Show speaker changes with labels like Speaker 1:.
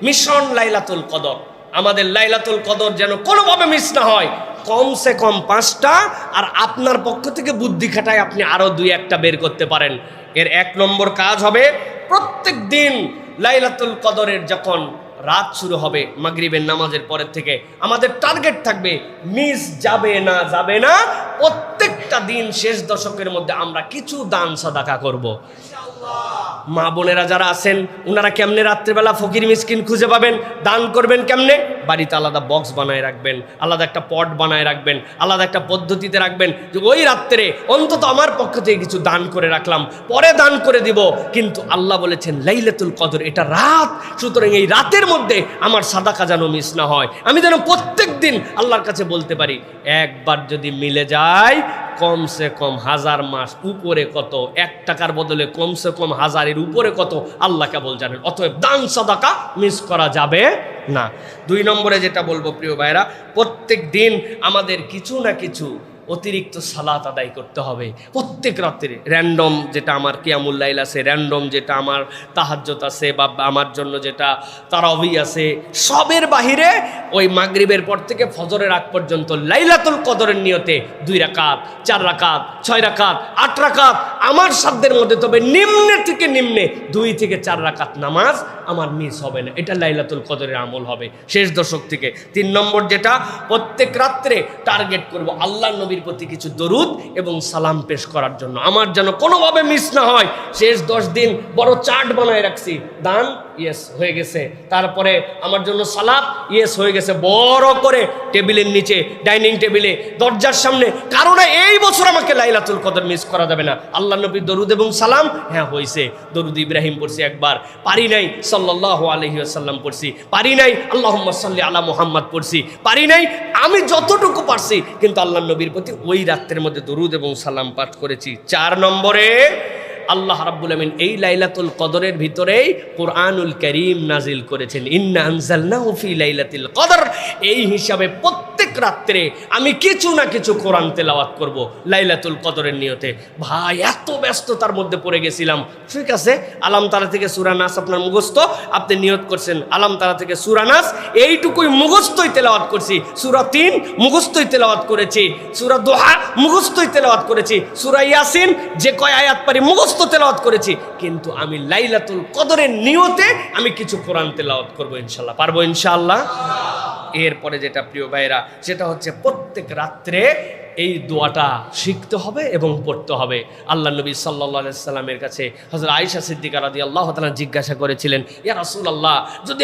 Speaker 1: Mission লাইলাতুল কদর। আমাদের লাইলাতুল কদর যেন কোনোভাবে মিস না হয়। কমসে কম 5টা, আর আপনার পক্ষ থেকে বুদ্ধি খাটায় আপনি আরও 2-1টা বের করতে পারেন। এর 1 নম্বর কাজ হবে, প্রত্যেক দিন লাইলাতুল কদরের যখন রাত শুরু হবে মাগরিবের নামাজের পরের থেকে আমাদের টার্গেট থাকবে মিস যাবে না। প্রত্যেকটা দিন শেষ দশকের মধ্যে আমরা কিছু দান সাদাকা করব। মা বোনেরা যারা আছেন ওনারা কেমনে রাত্রেবেলা ফকির মিসকিন খুঁজে পাবেন, দান করবেন কেমনে? বাড়িতে আলাদা বক্স বানায় রাখবেন, আলাদা একটা পট বানায় রাখবেন, আলাদা একটা পদ্ধতিতে রাখবেন যে ওই রাত্রে অন্তত আমার পক্ষ থেকে কিছু দান করে রাখলাম, পরে দান করে দিব। কিন্তু আল্লাহ বলেছেন লাইলাতুল কদর এটা রাত, সুতরাং এই রাতের মধ্যে আমার সাদাকা যেন মিস না হয়। আমি যেন প্রত্যেক দিন আল্লাহর কাছে বলতে পারি, একবার যদি মিলে যায় কমসে কম 1000 মাস উপরে কত, 1 টাকার বদলে কমসে কম 1000-এর উপরে কত আল্লাহ কেবল জানেন। অতএব দান সাদাকা মিস করা যাবে না। 2 নম্বরে যেটা বলবো প্রিয় ভাইরা, প্রত্যেক দিন আমাদের কিছু না কিছু অতিরিক্ত সালাত আদায় করতে হবে প্রত্যেক রাত্রে। র্যান্ডম যেটা আমার কিয়ামুল লাইল আছে, র্যান্ডম যেটা আমার তাহাজ্জুদ আছে, বা আমার জন্য যেটা তারাবি আছে, সবের বাহিরে ওই মাগরিবের পর থেকে ফজরের আগ পর্যন্ত লাইলাতুল কদরের নিয়তে 2 রাকাত, 4 রাকাত, 6 রাকাত, 8 রাকাত আমার সাধ্যের মধ্যে, তবে নিম্নে থেকে নিম্নে 2 থেকে 4 রাকাত নামাজ আমার মিস হবে না। এটা লাইলাতুল কদরের আমল হবে শেষ দশক থেকে। 3 নম্বর যেটা, প্রত্যেক রাত্রে টার্গেট করব আল্লাহ নবীর প্রতি কিছু দরুদ এবং সালাম পেশ করার জন্য। আমার যেন কোনোভাবে মিস না হয়। শেষ 10 দিন বড় চার্ট বানায় রাখছি, দান ইয়েস হয়ে গেছে, তারপরে আমার জন্য সালাত ইয়েস হয়ে গেছে, বড় করে টেবিলের নিচে, ডাইনিং টেবিলে, দরজার সামনে। কারণ এই বছর আমাকে লাইলাতুল কদর মিস করা যাবে না। আল্লাহ নবীর দরুদ এবং সালাম হ্যাঁ হয়েছে, দরুদ ইব্রাহিম পড়ছি একবার, পারি নাই সাল্লাল্লাহু আলাইহি ওয়াসাল্লাম পড়ছি, পারি নাই আল্লাহুম্মা সাল্লি আলা মুহাম্মদ পড়ছি, পারি নাই, আমি যতটুকু পারছি কিন্তু আল্লাহ নবীর প্রতি ওই রাতের মধ্যে দরুদ এবং সালাম পাঠ করেছি। 4 নম্বরে আল্লাহ রাব্বুল আমিন এই লাইলাতুল কদরের ভিতরেই কোরআনুল কারীম নাজিল করেছেন, ইন্না আনজালনাহু ফি লাইলাতিল কদর। এই হিসাবে প্রত্যেক রাত্রে আমি কিছু না কিছু কোরআন তেলাওয়াত করব লাইলাতুল কদরের নিয়তে। ভাই এত ব্যস্ততার মধ্যে পড়ে গেছিলাম, ঠিক আছে আলাম তারা থেকে সূরা নাস আপনার মুখস্থ, আপনি নিয়ত করছেন আলাম তারা থেকে সূরা নাস, এইটুকুই মুখস্থই তেলাওয়াত করছি, সূরা 3 মুখস্থই তেলাওয়াত করেছি, সূরা দোহা মুখস্থই তেলাওয়াত করেছি, সূরা ইয়াসিন যে কয় আয়াত পারি মুখস্থ তেলাওয়াত করেছি। কিন্তু আমি লাইলাতুল কদরের নিয়তে আমি কিছু কোরআন তেলাওয়াত করব ইনশাআল্লাহ, পারবো ইনশাআল্লাহ। এরপরে যেটা প্রিয় ভাইরা, সেটা হচ্ছে প্রত্যেক রাত্রে এই দোয়াটা শিখতে হবে এবং পড়তে হবে। আল্লাহ নবী সাল্লাল্লাহু আলাইহি সাল্লামের কাছে হযরত আয়েশা সিদ্দিকা রাদিয়াল্লাহু তাআলা জিজ্ঞাসা করেছিলেন, ইয়া রাসূলুল্লাহ যদি